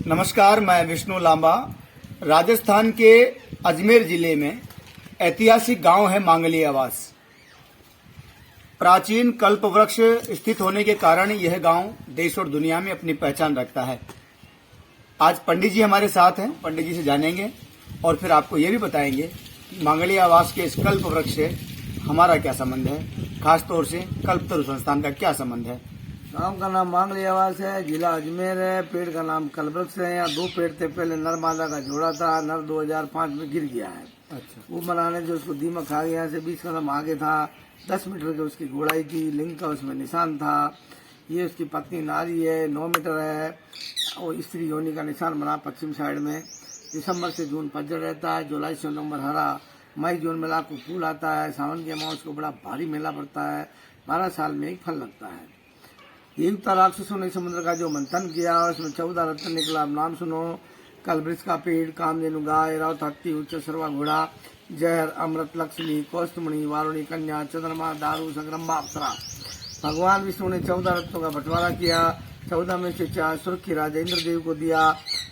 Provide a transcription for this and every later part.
नमस्कार, मैं विष्णु लांबा। राजस्थान के अजमेर जिले में ऐतिहासिक गांव है मांगली आवास। प्राचीन कल्प वृक्ष स्थित होने के कारण यह गांव देश और दुनिया में अपनी पहचान रखता है। आज पंडित जी हमारे साथ हैं, पंडित जी से जानेंगे और फिर आपको ये भी बताएंगे कि मांगली आवास के इस कल्प वृक्ष से हमारा क्या संबंध है, खासतौर से कल्पतरु संस्थान का क्या संबंध है। गांव का नाम मांगली आवास है, जिला अजमेर है। पेड़ का नाम कलवृक्ष है। यहाँ 2 पेड़ थे, पहले नर मादा का जोड़ा था। नर 2005 में गिर गया है। अच्छा। वो मनाने जो उसको दीमक खा गया, से 20 कदम आगे था। 10 मीटर की उसकी गोड़ाई थी, लिंग का उसमें निशान था। ये उसकी पत्नी नारी है, 9 मीटर है और स्त्री योनि का निशान बना पश्चिम साइड में। दिसंबर से जून पतझड़ रहता है, जुलाई से नवंबर हरा, मई जून में लाख को फूल आता है। सावन के अमावस को बड़ा भारी मेला पड़ता है। 12 साल में एक फल लगता है। देवता राक्षसों ने समुद्र का जो मंथन किया, उसमें 14 रत्न निकला। अब नाम सुनो: कलवृक्ष का पेड़, कामधेनु गाय, राउत हत्ती, उच्च सर्वा घोड़ा, जहर, अमृत, लक्ष्मी, कौस्तुमणि, वारुणी कन्या, चंद्रमा, दारू, संग्रम्भा, अप्सरा। भगवान विष्णु ने 14 रत्नों का बंटवारा किया। 14 में से 4 स्वर्ग के राजा इंद्रदेव को दिया।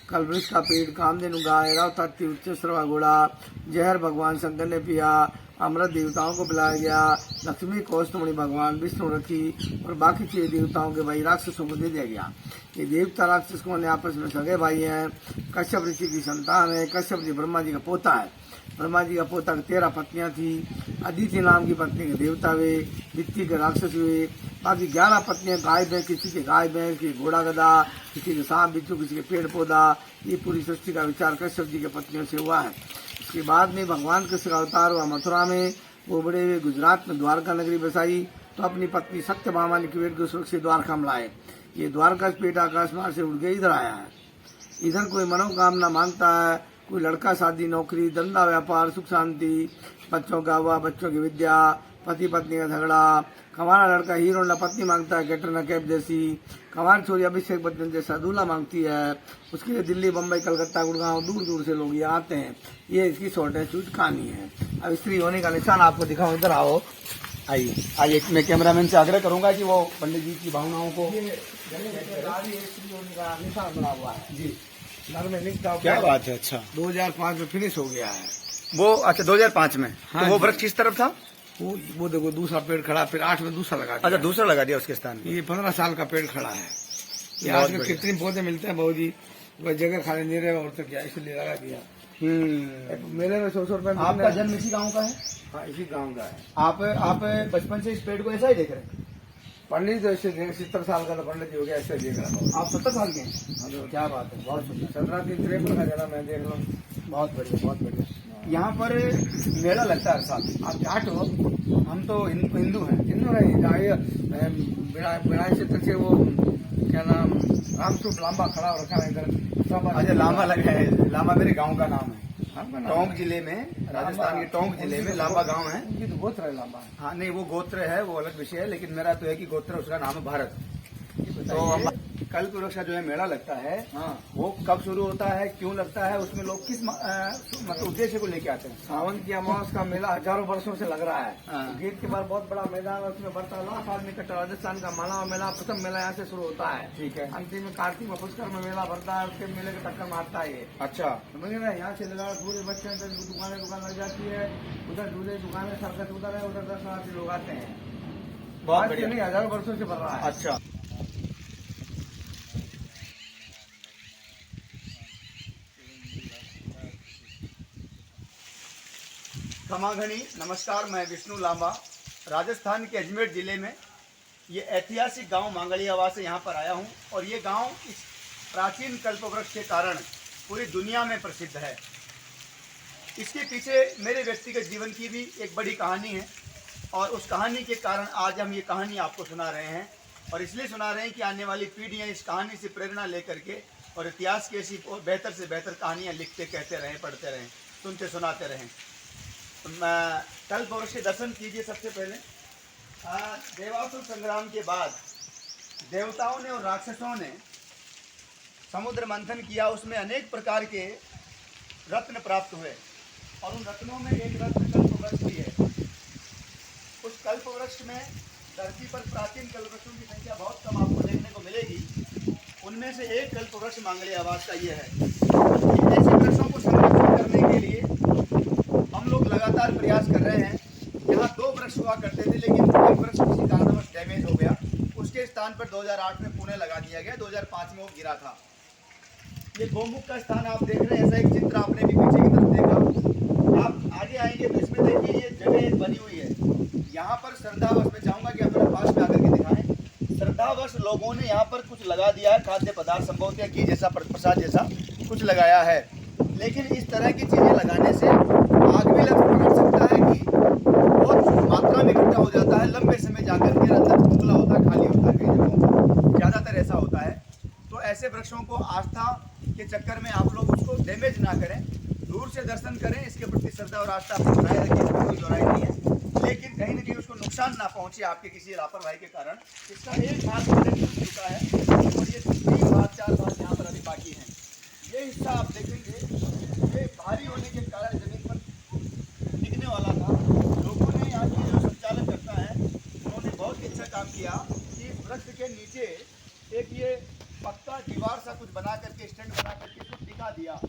कलवृक्ष का पेड़, कामधेनु गाय, राउत हत्ती, उच्च सर्वा घोड़ा, जहर भगवान शंकर ने पिया। अमृत देवताओं को पिलाया गया। लक्ष्मी कौस्तुमणि भगवान विष्णु रखी और बाकी 6 देवताओं के भाई राक्षसों को दे दिया गया। ये देवता राक्षस को आपस में सगे भाई हैं। कश्यप ऋषि की संतान है। कश्यप जी ब्रह्मा जी का पोता है। ब्रह्मा जी का पोता की 13 पत्नियां थी। अदिति नाम की पत्नी के देवता हुए, दित्य के राक्षस हुए। बाकी 11 पत्नियां गाय भैंस, किसी के गाय भैंस, किसी घोड़ा गधा, किसी के सांप बिच्छू, किसी के पेड़ पौधा। ये पूरी सृष्टि का विचार कश्यप जी के पत्नियों से हुआ है। इसके बाद में भगवान कृष्ण का अवतार हुआ मथुरा में। वो बड़े हुए गुजरात में द्वारका नगरी बसाई, तो अपनी पत्नी सत्यभामा ने पेड़ को सुरक्षित द्वारका में लाए। ये द्वारका पेड़ आकाशमान से उड़ के इधर आया है। इधर कोई मनोकामना मांगता है, कोई लड़का, शादी, नौकरी, धंधा, व्यापार, सुख शांति, बच्चों का हुआ, बच्चों की विद्या, पति पत्नी का झगड़ा। कमाना लड़का हीरो होंडा पत्नी मांगता है, कैटरीना कैफ जैसी। कमार छोरी अभिषेक बच्चन जैसा दूल्हा मांगती है। उसके लिए दिल्ली, बम्बई, कलकत्ता, गुड़गांव, दूर दूर से लोग यहाँ आते हैं। ये इसकी शॉर्ट एंड स्वीट कहानी है। अब स्त्री होने का निशान आपको दिखाऊं, इधर आओ, आइए आइए। मैं कैमरामैन से आग्रह करूंगा कि वो पंडित जी की भावनाओं को स्त्री होने का निशान बना हुआ है जी। घर में लिखता, क्या बात है। अच्छा, 2005 में फिनिश हो गया है वो। अच्छा, 2005 में। हाँ, तो वो वृक्ष किस तरफ था? वो देखो दूसरा पेड़ खड़ा, फिर 8 में दूसरा लगा दिया। अच्छा, दूसरा लगा दिया उसके स्थान पे। ये 15 साल का पेड़ खड़ा है। ये आज में कृत्रिम पौधे मिलते हैं बहुत जी, वह जगह खाली नहीं रहे और तो क्या, इसलिए लगा दिया। मेले में 100 रुपए। आपका जन्म इसी गांव का है? हाँ, इसी गांव का है। आप बचपन से इस पेड़ को ऐसा ही देख रहे हैं? पंडित तो ऐसे 70 साल का तो पंडित जी हो गया, ऐसे देख रहा हूँ। आप 70 साल के हैं? क्या बात है, बहुत सुंदर। 1753 का जन्म मैं देख रहा हूँ। बहुत बढ़िया, बहुत बढ़िया। यहाँ पर मेला लगता है हर साल। आप जाट हो? हम तो हिंदू हैं। हिंदू नहीं, बिना क्षेत्र से वो क्या नाम, रामसूट लांबा खड़ा हो रखा है इधर। अच्छा, लांबा लगा है। लांबा मेरे गांव का नाम है। टोंक जिले में, राजस्थान के टोंक जिले में लांबा गांव है। उनकी तो गोत्र है लांबा। हाँ, नहीं, वो गोत्र है, वो अलग विषय है। लेकिन मेरा तो है कि गोत्र, उसका नाम है भारत। तो कल्प वृक्ष का जो है मेला लगता है, हाँ, वो कब शुरू होता है, क्यों लगता है, उसमें लोग किस मतलब उद्देश्य को लेके आते हैं? सावन की अमावस का मेला हजारों वर्षों से लग रहा है। हाँ। गेट के बाहर बहुत बड़ा मैदान है, उसमें बढ़ता लाख आदमी इकट्ठा। राजस्थान का माला मेला, प्रथम मेला यहाँ से शुरू होता है। ठीक है। अंतिम में कार्तिक में पुष्कर में मेला भरता है, उसके मेले के टक्कर मारता है ये। अच्छा, समझ रहे? यहाँ से लगा पूरे बच्चे, दुकान लग जाती है। उधर दूल्हे दुकानें, सर्कस उधर है, उधर दर्शनार्थी लोग आते हैं। बहुत बढ़िया। नहीं, हजारों वर्षों से भर रहा है। अच्छा, खमाघनी। नमस्कार, मैं विष्णु लांबा। राजस्थान के अजमेर जिले में ये ऐतिहासिक गांव मांगली आवास से यहाँ पर आया हूँ और ये गांव इस प्राचीन कल्पवृक्ष के कारण पूरी दुनिया में प्रसिद्ध है। इसके पीछे मेरे व्यक्तिगत जीवन की भी एक बड़ी कहानी है और उस कहानी के कारण आज हम ये कहानी आपको सुना रहे हैं। और इसलिए सुना रहे हैं कि आने वाली पीढ़ियाँ इस कहानी से प्रेरणा लेकर के और इतिहास की ऐसी बेहतर से बेहतर कहानियाँ लिखते, कहते रहें, पढ़ते रहें, सुनते सुनाते रहें। कल्प वृक्ष के दर्शन कीजिए। सबसे पहले देवासुर संग्राम के बाद देवताओं ने और राक्षसों ने समुद्र मंथन किया, उसमें अनेक प्रकार के रत्न प्राप्त हुए और उन रत्नों में एक रत्न कल्प वृक्ष भी है। उस कल्प वृक्ष में धरती पर प्राचीन कल्प वृक्षों की संख्या बहुत कम आपको देखने को मिलेगी। उनमें से एक कल्पवृक्ष मांगली आवास का ये है। ऐसे वृक्षों को संरक्षित करने के लिए हम लोग लगातार प्रयास कर रहे हैं। यहाँ 2 वृक्ष हुआ करते थे, लेकिन एक वृक्ष किसी कारणवश डैमेज हो गया। उसके स्थान पर 2008 में पुणे लगा दिया गया। 2005 में वो गिरा था। ये गोमुख का स्थान आप देख रहे हैं। ऐसा एक चित्र आपने भी पीछे की तरफ देखा। आप आगे आएंगे तो इसमें देखिए ये जगह बनी हुई है। यहाँ पर श्रद्धावश, मैं चाहूंगा कि आप पास में आकर के दिखाएं। श्रद्धावश लोगों ने यहाँ पर कुछ लगा दिया है, खाद्य पदार्थ, संभवतः घी जैसा, प्रसाद जैसा कुछ लगाया है। लेकिन इस तरह की चीजें लगाने से आग भी लग सकता है कि बहुत मात्रा में इकट्ठा हो जाता है, लंबे समय जाकर के अंदर खोखला होता है, खाली होता है, कई जगहों पर ज़्यादातर ऐसा होता है। तो ऐसे वृक्षों को आस्था के चक्कर में आप लोग उसको डैमेज ना करें, दूर से दर्शन करें, इसके प्रति श्रद्धा और आस्था अपनी बनाए रखें, इसमें कोई दोहराई नहीं है। लेकिन कहीं ना कहीं उसको नुकसान ना पहुंचे आपके किसी लापरवाही के कारण। इसका एक भाग पहले टूट चुका है और ये 3 भाग 4 भाग यहाँ पर अभी बाकी हैं। ये हिस्सा आप देखेंगे, ये भारी होने के कारण जमीन पर टिकने वाला था। लोगों ने, यहाँ की जो संचालन करता है, उन्होंने बहुत ही अच्छा काम किया कि इस वृक्ष के नीचे एक ये पक्का दीवार सा कुछ बना करके, स्टैंड बना करके इसको टिका दिया।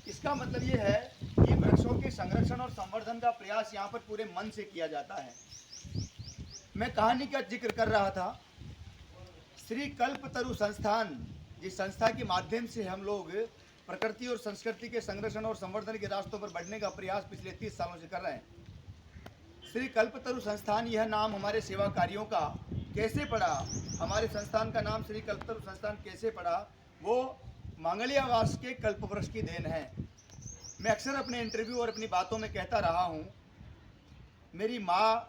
इसका मतलब ये है कि वृक्षों के संरक्षण और संवर्धन का प्रयास यहाँ पर पूरे मन से किया जाता है। मैं कहानी का जिक्र कर रहा था। श्री कल्पतरु संस्थान, जिस संस्था के माध्यम से हम लोग प्रकृति और संस्कृति के संरक्षण और संवर्धन के रास्तों पर बढ़ने का प्रयास पिछले 30 सालों से कर रहे हैं। श्री कल्पतरु संस्थान, यह नाम हमारे सेवा कार्यों का कैसे पड़ा, हमारे संस्थान का नाम श्री कल्पतरु संस्थान कैसे पड़ा, वो मांगली आवास के कल्पवृक्ष की देन है। मैं अक्सर अपने इंटरव्यू और अपनी बातों में कहता रहा हूँ, मेरी माँ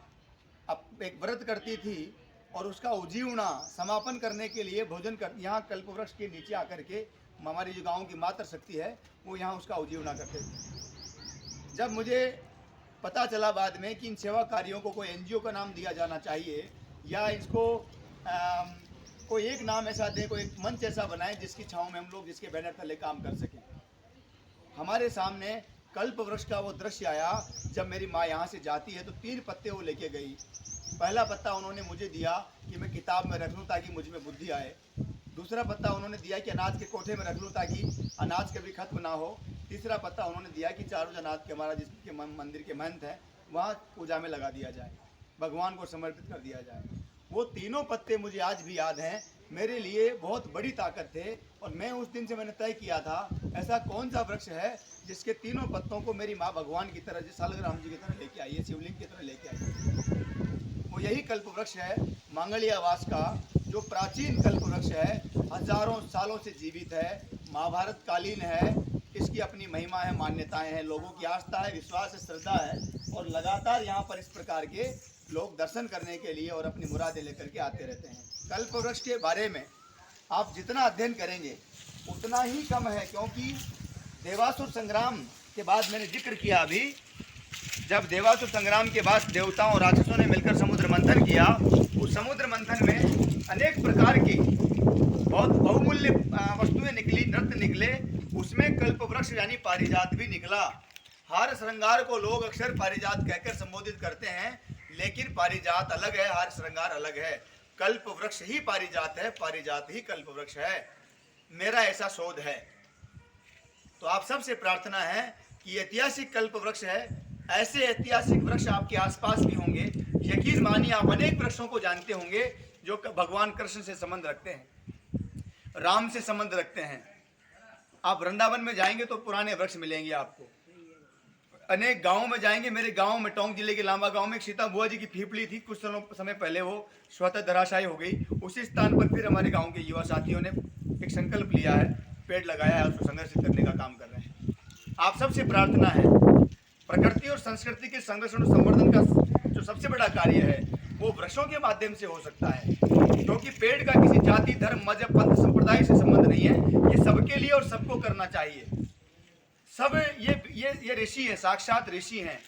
एक व्रत करती थी और उसका उजीवना समापन करने के लिए भोजन कर यहाँ कल्पवृक्ष के नीचे आकर के हमारी जो गाँव की मातृ शक्ति है वो यहाँ उसका उजीवना करते थे। जब मुझे पता चला बाद में कि इन सेवा कार्यों को कोई एनजीओ का नाम दिया जाना चाहिए या इसको कोई एक नाम ऐसा दें, कोई एक मंच ऐसा बनाएं जिसकी छाँव में हम लोग, जिसके बैनर तले काम कर सकें। हमारे सामने कल्पवृक्ष का वो दृश्य आया। जब मेरी माँ यहाँ से जाती है तो 3 पत्ते वो लेके गई। पहला पत्ता उन्होंने मुझे दिया कि मैं किताब में रख लूँ ताकि मुझ में बुद्धि आए। दूसरा पत्ता उन्होंने दिया कि अनाज के कोठे में रख लूँ ताकि अनाज कभी खत्म ना हो। तीसरा पत्ता उन्होंने दिया कि चारों जनात के, हमारा जिसके मंदिर के महंत हैं, वहाँ पूजा में लगा दिया जाए, भगवान को समर्पित कर दिया जाए। वो तीनों पत्ते मुझे आज भी याद हैं, मेरे लिए बहुत बड़ी ताकत थे। और मैं उस दिन से मैंने तय किया था, ऐसा कौन सा वृक्ष है जिसके तीनों पत्तों को मेरी माँ भगवान की तरह, जैसे सालग्राम जी की तरह लेके आई है, शिवलिंग की तरह लेके आई है। वो यही कल्पवृक्ष है मांगली आवास का, जो प्राचीन कल्पवृक्ष है, हजारों सालों से जीवित है, महाभारत कालीन है। इसकी अपनी महिमा है, मान्यताएं हैं, लोगों की आस्था है, विश्वास है, श्रद्धा है। और लगातार यहाँ पर इस प्रकार के लोग दर्शन करने के लिए और अपनी मुरादें लेकर के आते रहते हैं। कल्पवृक्ष के बारे में आप जितना अध्ययन करेंगे उतना ही कम है, क्योंकि देवासुर संग्राम के बाद मैंने जिक्र किया अभी, जब देवासुर संग्राम के बाद देवताओं और राक्षसों ने मिलकर समुद्र मंथन किया, उस समुद्र मंथन में अनेक प्रकार की बहुत बहुमूल्य वस्तुएं निकली, नृत्य निकले, उसमें कल्पवृक्ष यानी पारिजात भी निकला। हार श्रृंगार को लोग अक्सर पारिजात कहकर संबोधित करते हैं, लेकिन पारिजात अलग है, हार श्रृंगार अलग है। कल्पवृक्ष ही पारिजात है, पारिजात ही कल्पवृक्ष है। मेरा ऐसा शोध है। तो आप सबसे प्रार्थना है कि ऐतिहासिक कल्पवृक्ष है, ऐसे ऐतिहासिक वृक्ष आपके आसपास भी होंगे। यकीन मानिए, आप अनेक वृक्षों को जानते होंगे जो भगवान कृष्ण से संबंध रखते हैं, राम से संबंध रखते हैं। आप वृंदावन में जाएंगे तो पुराने वृक्ष मिलेंगे आपको। अनेक गांवों में जाएंगे, मेरे गांव में, टोंक जिले के लांबा गांव में एक सीता बुआ जी की पीपली थी, कुछ समय पहले वो स्वतः धराशायी हो गई। उसी स्थान पर फिर हमारे गांव के युवा साथियों ने एक संकल्प लिया है, पेड़ लगाया है, उसको संरक्षित करने का काम कर रहे हैं। आप सबसे प्रार्थना है, प्रकृति और संस्कृति के संरक्षण और संवर्धन का जो सबसे बड़ा कार्य है वो वृक्षों के माध्यम से हो सकता है, क्योंकि पेड़ का किसी जाति, धर्म, मजहब, पंथ, संप्रदाय से संबंध नहीं है। ये सबके लिए और सबको करना चाहिए। सब ये ऋषि हैं, साक्षात ऋषि हैं।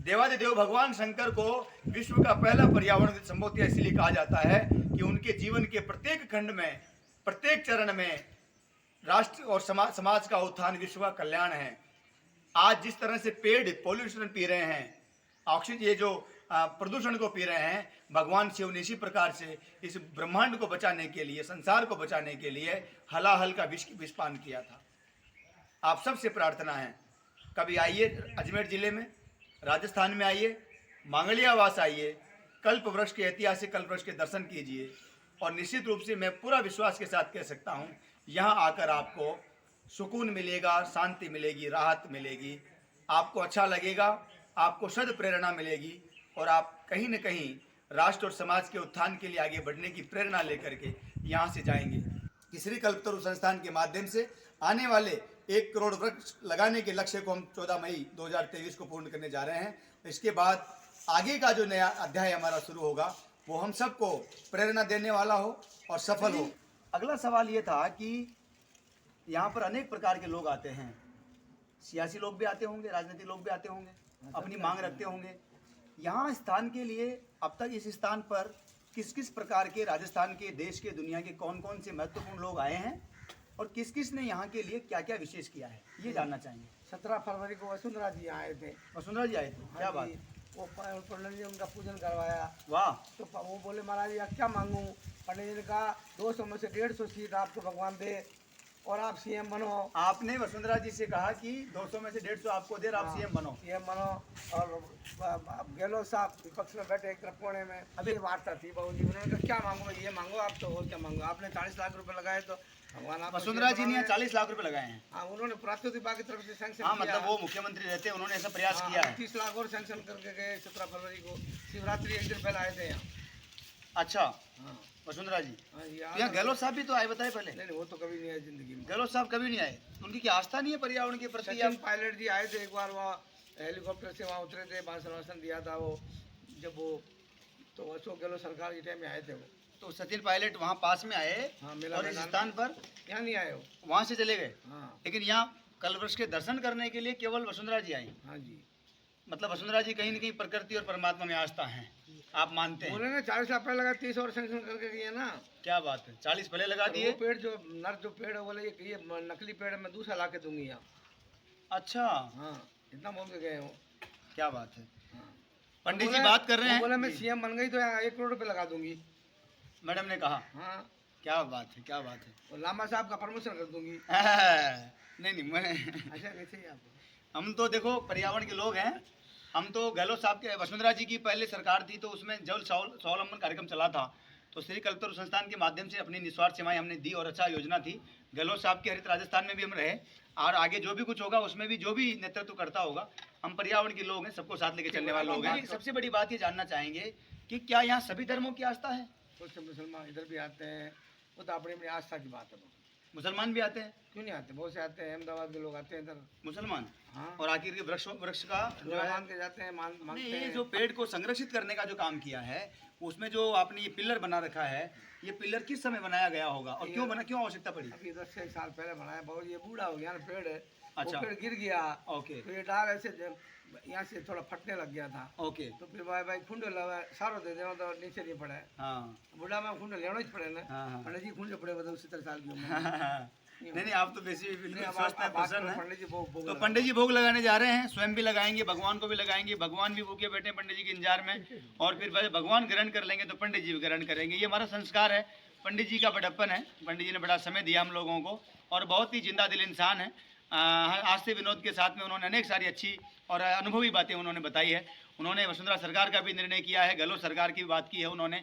देवादिदेव भगवान शंकर को विश्व का पहला पर्यावरण संबोधित इसलिए कहा जाता है कि उनके जीवन के प्रत्येक खंड में, प्रत्येक चरण में राष्ट्र और समाज का उत्थान, विश्व का कल्याण है। आज जिस तरह से पेड़ पॉल्यूशन पी रहे हैं, ऑक्सीजन, ये जो प्रदूषण को पी रहे हैं, भगवान शिव ने इसी प्रकार से इस ब्रह्मांड को बचाने के लिए, संसार को बचाने के लिए हलाहल का विषपान किया था। आप सबसे प्रार्थना है, कभी आइए अजमेर जिले में, राजस्थान में आइए, मांगलियावास आइए, कल्प वृक्ष के ऐतिहासिक कल्प वृक्ष के दर्शन कीजिए। और निश्चित रूप से मैं पूरा विश्वास के साथ कह सकता हूँ, यहाँ आकर आपको सुकून मिलेगा, शांति मिलेगी, राहत मिलेगी, आपको अच्छा लगेगा, आपको सद प्रेरणा मिलेगी और आप कहीं न कहीं राष्ट्र और समाज के उत्थान के लिए आगे बढ़ने की प्रेरणा लेकर के यहाँ से जाएंगे। श्री कल्पतरु संस्थान के माध्यम से आने वाले 1 करोड़ वृक्ष लगाने के लक्ष्य को हम 14 मई 2023 को पूर्ण करने जा रहे हैं। इसके बाद आगे का जो नया अध्याय हमारा शुरू होगा वो हम सबको प्रेरणा देने वाला हो और सफल हो। अगला सवाल ये था कि यहाँ पर अनेक प्रकार के लोग आते हैं, सियासी लोग भी आते होंगे, राजनीतिक लोग भी आते होंगे, अपनी मांग रखते होंगे। यहाँ स्थान के लिए अब तक इस स्थान पर किस किस प्रकार के राजस्थान के, देश के, दुनिया के कौन कौन से महत्वपूर्ण लोग आए हैं और किस किस ने यहाँ के लिए क्या क्या विशेष किया है, ये जानना चाहेंगे। 17 फरवरी को वसुंधरा जी आए थे। वसुंधरा जी आए थे, क्या बात है। वो पंडित जी उनका पूजन करवाया। वाह। तो वो बोले महाराज यार क्या मांगूं। पंडित जी ने कहा 200 में से 150 सीट आपको भगवान दे और आप सीएम बनो। आपने वसुंधरा जी से कहा कि 200 में से 150 आपको दे, आप सीएम बनो। सीएम बनो। और गहलोत साहब विपक्ष में बैठे एक तरफ कोने में। अभी वार्ता थी बहू जी, उन्होंने कहा क्या मांगो, ये मांगो आप तो, और क्या मांगो। आपने 40 लाख रुपए लगाए तो भगवान आप। वसुंधरा जी ने 40 लाख रुपए लगाए हैं। हाँ, उन्होंने प्राथमिक विभाग की तरफ से सैंक्शन। हाँ, मतलब वो मुख्यमंत्री रहते हैं, उन्होंने ऐसा प्रयास किया है। 30 लाख और सैंक्शन करके गए 17 फरवरी को। शिवरात्रि एक दिन पहले आए थे यहाँ। अच्छा। हाँ वसुंधरा जी। हाँ, यहाँ गहलोत साहब भी तो आए, बताए पहले। नहीं वो तो कभी नहीं आए जिंदगी में। गहलोत साहब कभी नहीं आए, उनकी क्या आस्था नहीं है पर्यावरण के प्रति। सचिन पायलट जी आए थे एक बार, वहाँ हेलीकॉप्टर से वहाँ उतरे थे, भाषण दिया था वो, जब वो तो अशोक गहलोत सरकार के टाइम में आए थे वो। तो सचिन पायलट वहाँ पास में आए। हाँ, मेला और इस स्थान पर यहाँ नहीं आए वो, वहाँ से चले गए। हाँ लेकिन यहाँ कल्पवृक्ष के दर्शन करने के लिए केवल वसुंधरा जी आई। हाँ जी। मतलब वसुंधरा जी कहीं न कहीं प्रकृति और परमात्मा में आस्था है, आप मानते हैं। बोले ना 40 लाख पहले लगा, 30 और सैंक्शन करके गए ना। क्या बात है, 40 पहले लगा दिए। वो पेड़ जो नर जो पेड़ है, बोले ये नकली पेड़ है, मैं दूसरा ला के दूंगी यहाँ। अच्छा। हाँ, इतना बोल के गए वो। क्या बात है। हाँ। पंडित जी बात कर रहे हैं। बोले मैं सीएम बन गई तो 1 करोड़ रुपए लगा दूंगी, मैडम ने कहा। हाँ क्या बात है, क्या बात है। और लामा साहब का प्रमोशन कर दूंगी। नहीं मैं अच्छा कैसे ही आप। हम तो देखो पर्यावरण के लोग हैं। हम तो गहलोत साहब के, वसुंधरा जी की पहले सरकार थी तो उसमें जल स्वावलंबन कार्यक्रम चला था, तो श्री कल्पतरु संस्थान के माध्यम से अपनी निस्वार्थ सेवाएं हमने दी और अच्छा योजना थी। गहलोत साहब के हरित राजस्थान में भी हम रहे और आगे जो भी कुछ होगा उसमें भी जो भी नेतृत्व करता होगा, हम पर्यावरण के लोग हैं, सबको साथ लेके चलने वाले लोग हैं। सबसे बड़ी बात ये जानना चाहेंगे कि क्या यहाँ सभी धर्मों की आस्था है। कुछ मुसलमान इधर भी आते हैं, वो तो अपनी अपनी आस्था की बात है। मुसलमान भी आते हैं, क्यों नहीं आते, बहुत से आते हैं, अहमदाबाद के लोग आते हैं इधर मुसलमान। हाँ। और आखिर के वृक्ष का जो है मान के जाते हैं, मांगते ये हैं। जो पेड़ को संरक्षित करने का जो काम किया है, उसमें जो आपने ये पिलर बना रखा है, ये पिलर किस समय बनाया गया होगा और क्यों बना, क्यों आवश्यकता पड़ी। अभी 10 से 1 साल पहले बनाया, बहुत ये बूढ़ा हो गया ना पेड़ है। अच्छा। वो पेड़ गिर गया। ओके। तो ये डाल ऐसे यहाँ से थोड़ा फटने लग गया था। ओके। तो फिर भाई खुंड लगा सारो दे देना तो नीचे नहीं पड़ा है। हाँ। बूढ़ा में खुंड लेना ही पड़े ना। हाँ। पंडित जी खुंड पड़े बताओ 70 साल की उम्र। नहीं, आप तो बेसिक बिल्कुल स्वस्थ हैं, प्रसन्न हैं। पंडित जी भोग तो पंडित जी भोग लगाने जा रहे हैं, स्वयं भी लगाएंगे, भगवान को भी लगाएंगे। भगवान भी भूखे बैठे पंडित जी के इंतजार में, और फिर भगवान ग्रहण कर लेंगे तो पंडित जी भी ग्रहण करेंगे। ये हमारा संस्कार है, पंडित जी का बड़प्पन है। पंडित जी ने बड़ा समय दिया हम लोगों को और बहुत ही जिंदा दिल इंसान है। आज से विनोद के साथ में उन्होंने अनेक सारी अच्छी और अनुभवी बातें उन्होंने बताई है। उन्होंने वसुंधरा सरकार का भी निर्णय किया है, गहलोत सरकार की बात की है उन्होंने,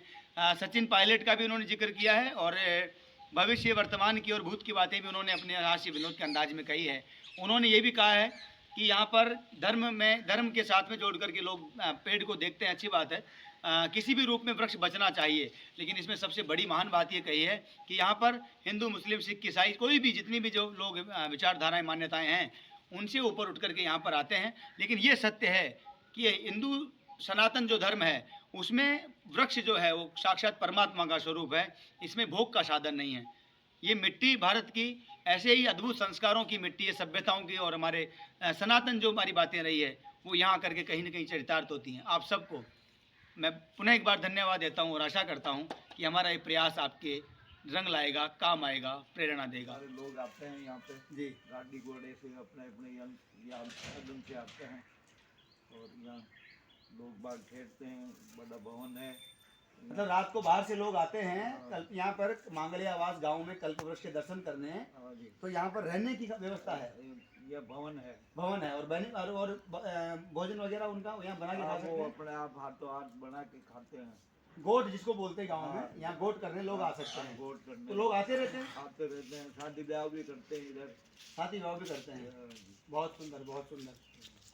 सचिन पायलट का भी उन्होंने जिक्र किया है और भविष्य, वर्तमान की और भूत की बातें भी उन्होंने अपने हास्य विनोद के अंदाज में कही है। उन्होंने ये भी कहा है कि यहाँ पर धर्म के साथ में जोड़ करके लोग पेड़ को देखते हैं, अच्छी बात है। किसी भी रूप में वृक्ष बचना चाहिए, लेकिन इसमें सबसे बड़ी महान बात ये कही है कि यहाँ पर हिंदू, मुस्लिम, सिख, ईसाई, कोई भी जितनी भी जो लोग विचारधाराएं, मान्यताएं हैं, उनसे ऊपर उठ करके यहाँ पर आते हैं। लेकिन ये सत्य है कि हिंदू सनातन जो धर्म है उसमें वृक्ष जो है वो साक्षात परमात्मा का स्वरूप है, इसमें भोग का साधन नहीं है। ये मिट्टी भारत की ऐसे ही अद्भुत संस्कारों की मिट्टी है, सभ्यताओं की, और हमारे सनातन जो हमारी बातें रही है वो यहाँ करके कहीं ना कहीं चरितार्थ होती हैं। आप सबको मैं पुनः एक बार धन्यवाद देता हूँ और आशा करता हूँ कि हमारा ये प्रयास आपके रंग लाएगा, काम आएगा, प्रेरणा देगा। सारे लोग आते हैं यहाँ पे जी, गाड़ी घोड़े से अपने अपने यहाँ से आते हैं और यहाँ लोग बाग ठहरते हैं, बड़ा भवन है। मतलब रात को बाहर से लोग आते हैं कल्प यहाँ पर मांगली आवास गांव में कल्प वृक्ष के दर्शन करने, हाँ जी, तो यहाँ पर रहने की व्यवस्था है, यह भवन है। भवन है, और भोजन वगैरह उनका यहाँ बना के खा हाँ, सकते वो हैं। अपने आप हाथों हाथ बना के खाते हैं। गोट जिसको बोलते हैं गाँव में, यहाँ गोट करने लोग आ सकते हैं। गोट करने तो लोग आते रहते हैं, आते रहते हैं, शादी ब्याह भी करते हैं इधर। साथ ही विवाह भी करते हैं। हाँ जी। बहुत सुंदर, बहुत सुंदर।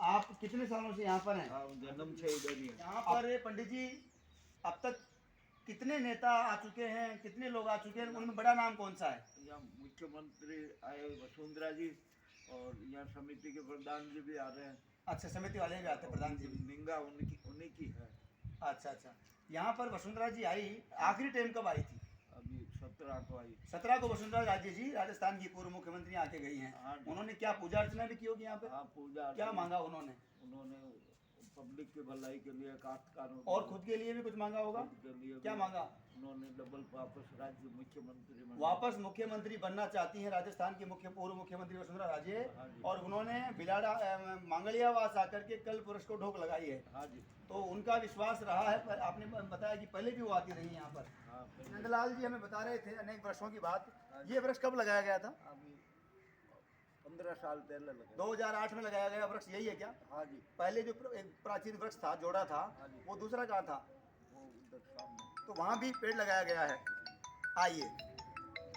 आप कितने सालों से यहाँ पर हैं? हाँ, जन्म से इधर ही है। यहाँ पर पंडित जी अब तक कितने नेता आ चुके हैं, कितने लोग आ चुके हैं, उनमें बड़ा नाम कौन सा है? यहाँ मुख्यमंत्री आए वसुंधरा जी, और यहाँ समिति के प्रधान जी भी आ रहे हैं। अच्छा, समिति वाले भी आते हैं, प्रधान जी भी। निंगा उन्हीं की है। अच्छा अच्छा, यहाँ पर वसुंधरा जी आई, आखिरी टाइम कब आई थी? अभी 17 को आई। 17 को वसुंधरा राजे जी राजस्थान की पूर्व मुख्यमंत्री आके गई हैं। हाँ जी। उन्होंने क्या पूजा अर्चना भी की होगी यहाँ पे? हाँ, पूजा क्या मांगा उन्होंने? उन्होंने पब्लिक की भलाई के लिए, काश्तकारों और खुद के लिए भी कुछ मांगा होगा? के लिए क्या भी मांगा? उन्होंने डबल वापस राज्य मुख्यमंत्री बना। वापस मुख्यमंत्री बनना चाहती हैं राजस्थान की पूर्व मुख्यमंत्री वसुंधरा राजे, हाँ जी। और उन्होंने बिलाड़ा मांगलियावास आकर के कल पुरुष को ढोक लगाई है। हाँ जी। तो उनका विश्वास रहा है, पर आपने बताया कि पहले भी वो आती रही यहाँ पर। हाँ, पहले नंदलाल जी हमें बता रहे थे अनेक वर्षों की बात, ये वृक्ष कब लगाया गया था? अभी 15 साल पहले लगे। 2008 में लगाया गया वृक्ष, यही है क्या? हाँ जी। पहले जो एक प्राचीन वृक्ष था, जोड़ा था, हाँ जी। वो दूसरा कहाँ था? वो उधर सामने। तो वहाँ भी पेड़ लगाया गया है। आइए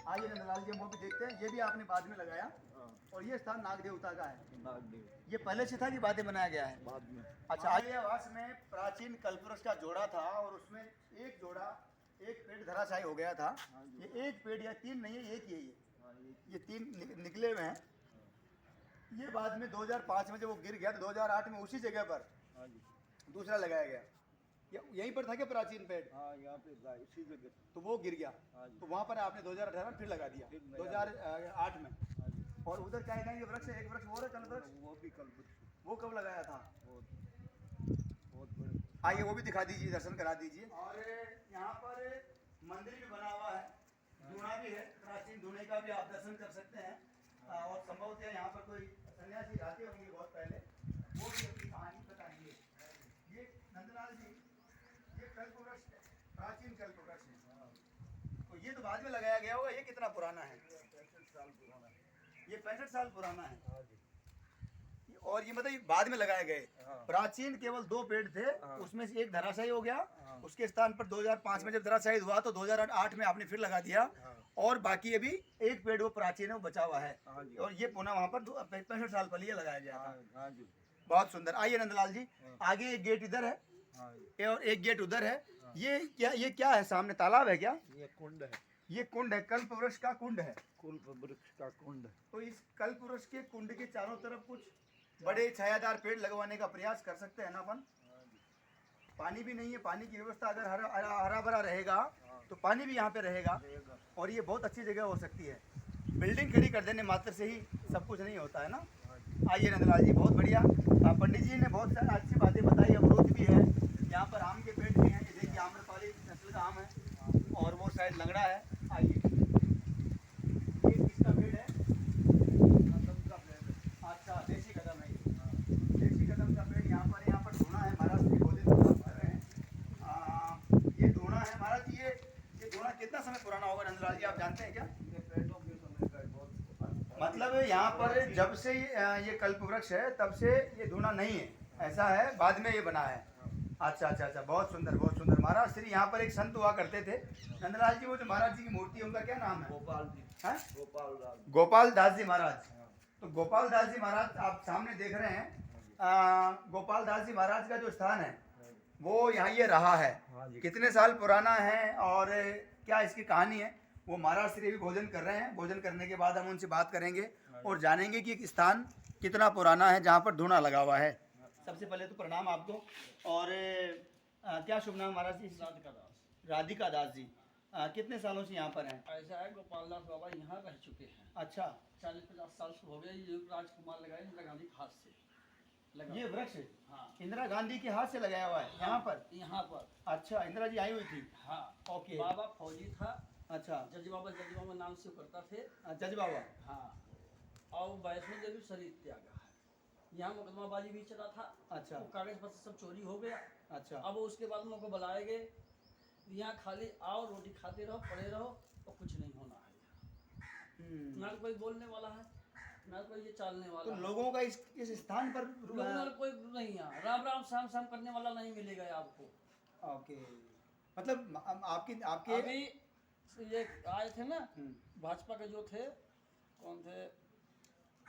आइए नंदलाल जी, हम वो भी देखते हैं। ये भी आपने बाद में लगाया, हाँ, और ये स्थान नाग देवता का है। नागदेव ये पहले से था कि बाद में बनाया गया है? बाद में। अच्छा, आवास में प्राचीन कल्पवृक्ष का जोड़ा था, और उसमें एक जोड़ा, एक पेड़ धराशायी हो गया था। हाँ जी। ये एक पेड़ या तीन नहीं है, एक ही है ये। हाँ, ये तीन निकले हुए हैं। ये बाद में 2005 में जब वो गिर गया, तो 2008 में उसी जगह पर हाँ जी। दूसरा लगाया गया। यहीं पर था क्या प्राचीन पेड़? हाँ, यहाँ पे था, इसी जगह। तो वो गिर गया, हाँ जी। तो वहाँ पर आपने 2018 में फिर लगा दिया, फिर लगा 2008 में। हाँ जी। और उधर क्या है, ये वृक्ष है, एक वृक्ष और है, कल वृक्ष, वो भी कल वो कब लगाया था? बहुत बड़े। आइए वो भी दिखा दीजिए, दर्शन करा दीजिए। और यहाँ पर मंदिर भी बना हुआ है, धूना भी है, प्राचीन धूने का भी आप दर्शन कर सकते हैं। और संभवतः यहाँ पर कोई सन्यासी रहते होंगे बहुत पहले, वो भी अपनी कहानी बताएंगे। ये नंदलाल जी, ये कल्पवृक्ष है, प्राचीन कल्पवृक्ष है। तो ये तो बाद में लगाया गया होगा, ये कितना पुराना है? 65 साल पुराना है। ये 65 साल पुराना है। हाँ जी। और ये मतलब बाद में लगाए गए। हाँ। प्राचीन केवल 2 पेड़ थे, हाँ। उसमें से एक धराशायी हो गया। हाँ। उसके स्थान पर 2005 में जब धराशायी हुआ, तो 2008 में आपने फिर लगा दिया। हाँ। और बाकी अभी एक पेड़ वो प्राचीन है, वो बचा हुआ है। हाँ जी। और ये पुनः वहाँ पर 65 साल पहले ये लगाया गया था। हाँ, हाँ जी। बहुत सुंदर। आइए नंदलाल जी, हाँ। आगे एक गेट इधर है, हाँ जी। और एक गेट उधर है। ये क्या है सामने, तालाब है क्या? ये कुंड है, ये कुंड है, कल्प वृक्ष का कुंड है। कुल वृक्ष का कुंड है। तो इस कल्प वृक्ष के कुंड के चारों तरफ कुछ बड़े छायादार पेड़ लगवाने का प्रयास कर सकते हैं ना अपन? हाँ जी। पानी भी नहीं है, पानी की व्यवस्था अगर हरा भरा रहेगा तो पानी भी यहाँ पे रहेगा, रहेगा। और ये बहुत अच्छी जगह हो सकती है। बिल्डिंग खड़ी कर देने मात्र से ही सब कुछ नहीं होता है ना। हाँ जी। आइए नंदलाल जी, बहुत बढ़िया। पंडित जी ने बहुत सारी अच्छी बातें बताई। अमरूद भी है यहाँ पर, आम के पेड़ भी हैं, ये देखिए आम्रपाली नस्ल का आम है, और वो शायद लंगड़ा है। आइए, ये किसका पेड़ है? कदम का पेड़ है। अच्छा, देसी कदम है ये। देसी कदम का पेड़ यहाँ पर धूना है। महाराज जी भोजन प्राप्त कर रहे हैं। ये धूना है महाराज जी। ये धूना कितना समय पुराना होगा नंदलाल जी, आप जानते हैं क्या? ये पेड़ों के समय का है, बहुत। मतलब यहाँ पर जब से ये कल्प वृक्ष है, तब से ये धूना नहीं है, ऐसा है, बाद में ये बना है। अच्छा अच्छा अच्छा, बहुत सुंदर, बहुत सुंदर। महाराज श्री यहाँ पर एक संत हुआ करते थे नंदलाल जी, वो जो महाराज जी की मूर्ति है उनका क्या नाम है? गोपाल जी। हैं? गोपाल राज। गोपाल दास जी महाराज। हाँ। तो गोपाल दास जी महाराज आप सामने देख रहे हैं। गोपाल दास जी महाराज का जो स्थान है वो यहाँ ये रहा है। हाँ जी। कितने साल पुराना है और क्या इसकी कहानी है, वो महाराज श्री भी भोजन कर रहे हैं। भोजन करने के बाद हम उनसे बात करेंगे और जानेंगे कि स्थान कितना पुराना है जहाँ पर धूना लगा हुआ है। सबसे पहले तो प्रणाम आपको। और क्या शुभ नाम महाराज जी? राधिका दास। राधिका दास जी। कितने सालों से यहाँ पर हैं? ऐसा है, गोपाल दास बाबा यहाँ रह चुके हैं। अच्छा, 40-50 साल से हो गए। ये राजकुमार लगाए इंदिरा गांधी के हाथ से लगा। ये वृक्ष हाँ, इंदिरा गांधी के हाथ से लगाया हुआ है यहाँ पर? यहाँ पर। अच्छा, इंदिरा जी आई हुई थी। हाँ, ओके। बाबा फौजी था। अच्छा, जज बाबा नाम से करता थे। जज बाबा। हाँ, और वैष्णो देवी शरीर त्यागा है। यहाँ मुकदमाबाजी भी चला था। अच्छा। वो कागज पत्र सब चोरी हो गया। अच्छा। अब उसके बाद मेरे को बुलाए गए, यहाँ खाली आओ, रोटी खाते रहो, पड़े रहो, और कुछ नहीं होना है। ना तो कोई बोलने वाला है, ना कोई ये चालने तो वाला है। लोगों का इस स्थान पर लोगों का कोई नहीं है, राम राम शाम शाम करने वाला नहीं मिलेगा आपको। ओके, मतलब आपके आपके अभी ये आए थे ना हम्म। भाजपा के जो थे, कौन थे,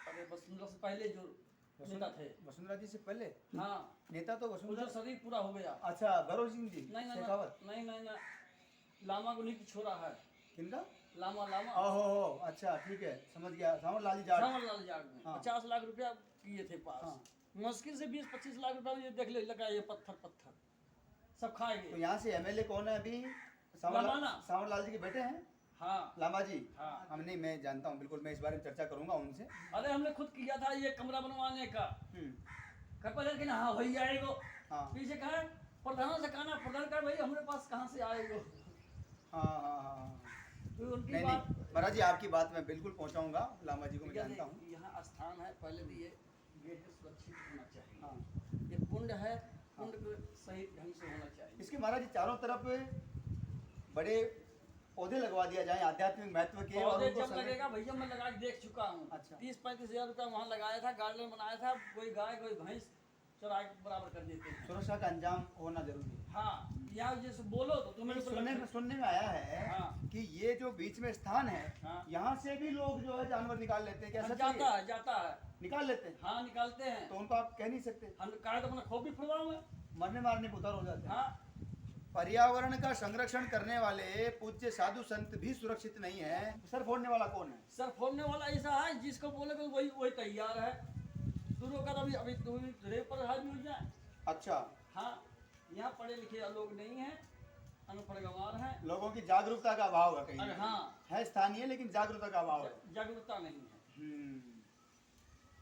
अरे वसुंधरा से पहले जो नेता थे। वसुंधरा जी से पहले हाँ, नेता तो वो वसुंधरा। जो शरीर पूरा हो गया। अच्छा, गौरव सिंह जी नहीं शेखावत। नहीं नहीं नहीं, लामा गुनी की छोरा है। किनका? लामा लामा ओहो, अच्छा ठीक है, समझ गया। सावर लाली जाट। सावरलाल जाट में हाँ। 50 लाख रुपया किए थे पास। हाँ। मुश्किल से 20-25 लाख रुपया ये देख ले लगा, ये पत्थर सब खाए तो गए। यहाँ से एमएलए कौन है अभी? लामाना। सावर लाल जी के बेटे हैं हाँ लामा जी। हाँ। हम नहीं, मैं जानता हूँ बिल्कुल, मैं इस बारे में चर्चा करूंगा उनसे। अरे हमने खुद किया था ये कमरा बनवाने का। कपल कि हाँ वही आएगो। हाँ पीछे कहा प्रधान से कहना, प्रधान का भाई हमारे पास कहाँ से आएगो। हाँ हाँ हाँ। तो उनकी नहीं बात नहीं महाराज जी, आपकी बात मैं बिल्कुल पहुंचाऊंगा। लामा जी को मैं जानता हूँ। यहाँ स्थान है, पहले भी ये गेट सुरक्षित होना चाहिए। हाँ। ये कुंड है, कुंड को सही ढंग से होना चाहिए। इसके महाराज जी चारों तरफ बड़े पौधे लगवा दिया जाए आध्यात्मिक महत्व के। और पौधे उनको जब लगेगा भैया, मैं लगा के देख चुका हूँ। अच्छा। 30-35 हजार रुपया वहाँ लगाया था, गार्डन बनाया था। कोई गाय कोई भैंस चरा के बराबर कर देते हैं। सुरक्षा का अंजाम होना जरूरी है। हाँ, यहाँ जैसे बोलो तो तुम्हें तो सुनने में आया है हाँ। कि ये जो बीच में स्थान है, हाँ। यहाँ से भी लोग जो है जानवर निकाल लेते हैं। क्या सच है ये? जाता है। निकाल लेते हैं? हाँ निकालते हैं। तो उनको आप कह नहीं सकते? हम कहा तो अपना खोप भी फुलवाऊँ मैं। मरने मारने पे उतार हो जाते हैं। हाँ, पर्यावरण का संरक्षण करने वाले पूज्य साधु संत भी सुरक्षित नहीं है। सर फोड़ने वाला कौन है? सर फोड़ने वाला ऐसा है जिसको बोले तो वही तैयार है। दूरों का अभी रेप पर हाजिर हो जाए। अच्छा, हाँ, यहाँ पढ़े लिखे लोग नहीं हैं, अनपढ़ गंवार हैं। लोगों की जागरूकता का अभाव है कहीं। अरे हाँ, है स्थानीय, लेकिन जागरूकता का अभाव है। जागरूकता नहीं है।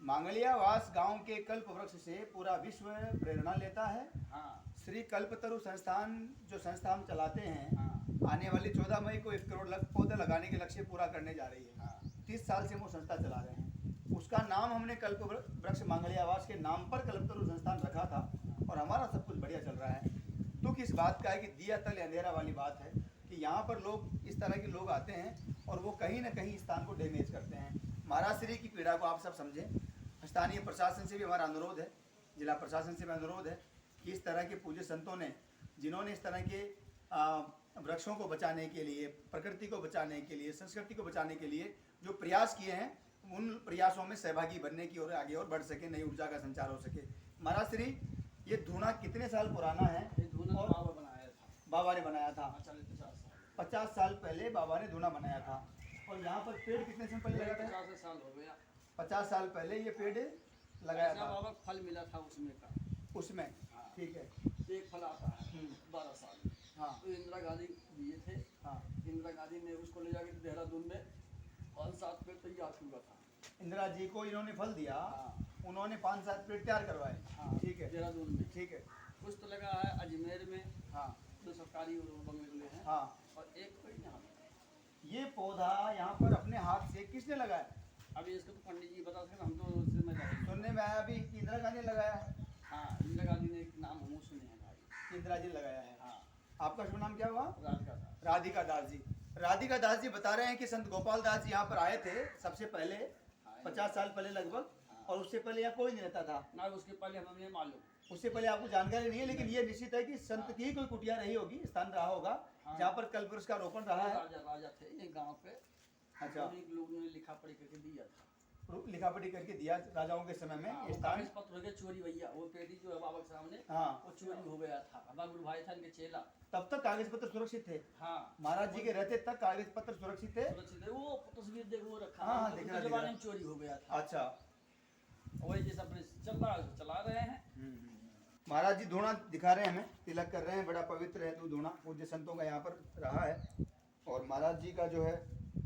मांगलियावास गांव के कल्प वृक्ष से पूरा विश्व प्रेरणा लेता है। हाँ श्री कल्पतरु संस्थान जो संस्था हम चलाते हैं, हाँ आने वाली 14 मई को 1 करोड़ पौधे लगाने के लक्ष्य पूरा करने जा रही है। हाँ। 30 साल से वो संस्था चला रहे हैं। उसका नाम हमने कल्प वृक्ष मांगलियावास के नाम पर कल्पतरु संस्थान रखा था, और हमारा सब कुछ बढ़िया चल रहा है। दुख इस बात का है कि दिया तल अंधेरा वाली बात है कि यहाँ पर लोग, इस तरह के लोग आते हैं और वो कहीं ना कहीं स्थान को डैमेज करते हैं। महाराज श्री की पीड़ा को आप सब समझें। स्थानीय प्रशासन से भी हमारा अनुरोध है, जिला प्रशासन से भी अनुरोध है कि इस तरह के पूज्य संतों ने, जिन्होंने इस तरह के वृक्षों को बचाने के लिए, प्रकृति को बचाने के लिए, संस्कृति को बचाने के लिए जो प्रयास किए हैं, उन प्रयासों में सहभागी बनने की और आगे और बढ़ सके, नई ऊर्जा का संचार हो सके। महाराज श्री, ये धूना कितने साल पुराना है? ये धूना और बाबा बनाया था। बाबा ने बनाया था। 40-50 साल। 50 साल पहले बाबा ने धूना बनाया था। और यहाँ पर पेड़ कितने समय पहले लगा था? 50 साल हो गया। 50 साल पहले ये पेड़ लगाया ऐसा था। बाबा फल मिला था उसमें का। उसमें हाँ। ठीक है। एक फल आता है 12 साल में। हाँ तो इंदिरा गांधी दिए थे। हाँ। इंदिरा गांधी ने उसको ले जाकर देहरादून में 5-7 पेड़ तैयार हुआ था। इंदिरा जी को इन्होंने फल दिया, हाँ। उन्होंने 5-7 पेड़ तैयार करवाए। हाँ, ठीक है, देहरादून में। ठीक है। कुछ तो लगा है अजमेर में, हाँ जो सरकारी बंगले हैं। हाँ। और एक पेड़ यहाँ पर। ये पौधा यहाँ पर अपने हाथ से किसने लगाया? अभी इसको तो पंडित जी बता सकते, हम तो उससे मैं नहीं। सुनने में आया अभी कि इंदिरा गांधी ने लगाया है। हाँ, इंदिरा गांधी ने एक नाम हम सुने हैं भाई। इंदिरा जी ने लगाया है। हाँ, आपका शुभ नाम क्या हुआ? राधिका था। राधिका दास जी। राधिका दास जी बता रहे हैं कि संत गोपाल दास जी यहाँ पर आए थे सबसे पहले, 50 साल पहले लगभग। और उससे पहले यहाँ कोई नहीं रहता था ना, उसके पहले हमें मालूम। उससे पहले आपको जानकारी नहीं है, लेकिन ये निश्चित है कि संत की ही कोई कुटिया रही होगी, स्थान रहा होगा हाँ। जहाँ पर कल्पवृक्ष का रोपण रहा है। राजा थे ये गांव पे। अच्छा। अनेक लोगों ने लिखा पढ़ी करके दिया था। लिखापढ़ी करके दिया राजाओं के समय में। हाँ, ये वो स्थान कागज पत्र हो गया चोरी भैया। वो पेटी जो है बाबा के सामने, हाँ। वो चोरी हो गया था। हमारा गुरु भाई था, इनके चेला। तब तक कागज पत्र सुरक्षित थे। हाँ, महाराज जी के रहते तक कागज पत्र सुरक्षित थे। सुरक्षित है। वो तस्वीर देखो, वो रखा हाँ, है। दिख उनके रहा, दिख जमाने रहा। में चोरी हो गया था। अच्छा। वही जैसा अपने चल रहा है चला रहे हैं। महाराज जी धूना दिखा रहे हैं हमें, तिलक कर रहे हैं। बड़ा पवित्र है तो धूना पूज्य संतों का यहाँ पर रहा है। और महाराज जी का जो है,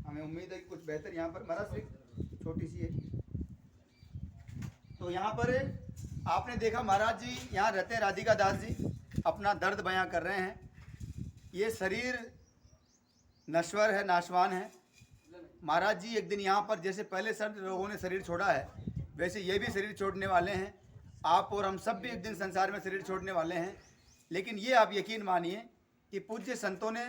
हमें उम्मीद है कि कुछ बेहतर यहाँ पर। महाराज जी छोटी सी है तो यहाँ पर आपने देखा महाराज जी यहाँ रहते हैं। राधिका दास जी अपना दर्द बयां कर रहे हैं। ये शरीर नश्वर है, नाशवान है। महाराज जी एक दिन यहाँ पर, जैसे पहले सब लोगों ने शरीर छोड़ा है, वैसे ये भी शरीर छोड़ने वाले हैं, आप और हम सब भी एक दिन संसार में शरीर छोड़ने वाले हैं। लेकिन ये आप यकीन मानिए कि पूज्य संतों ने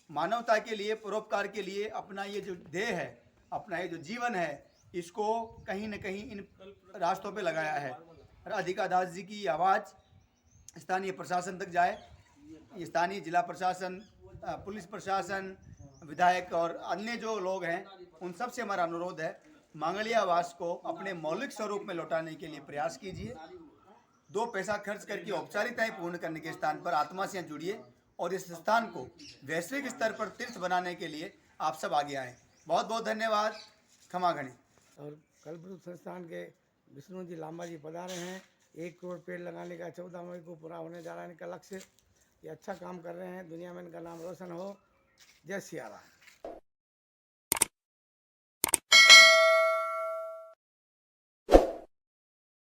मानवता के लिए, परोपकार के लिए अपना ये जो देह है, अपना ये जो जीवन है, इसको कहीं न कहीं इन रास्तों पे लगाया है। राधिका दास जी की आवाज़ स्थानीय प्रशासन तक जाए, स्थानीय जिला प्रशासन, पुलिस प्रशासन, विधायक और अन्य जो लोग हैं, उन सब से हमारा अनुरोध है, मांगलिया आवास को अपने मौलिक स्वरूप में लौटाने के लिए प्रयास कीजिए। 2 पैसा खर्च करके औपचारिकताएं पूर्ण करने के स्थान पर आत्मा से जुड़िए और इस स्थान को वैश्विक स्तर पर तीर्थ बनाने के लिए आप सब आगे आएँ। बहुत बहुत धन्यवाद। क्षमा घनी। और कल्पवृक्ष संस्थान के विष्णु जी लांबा जी पधारे हैं। 1 करोड़ पेड़ लगाने का 14 मई को पूरा होने जा रहा है इनका लक्ष्य। ये अच्छा काम कर रहे हैं, दुनिया में इनका नाम रोशन हो। जय सिया राम।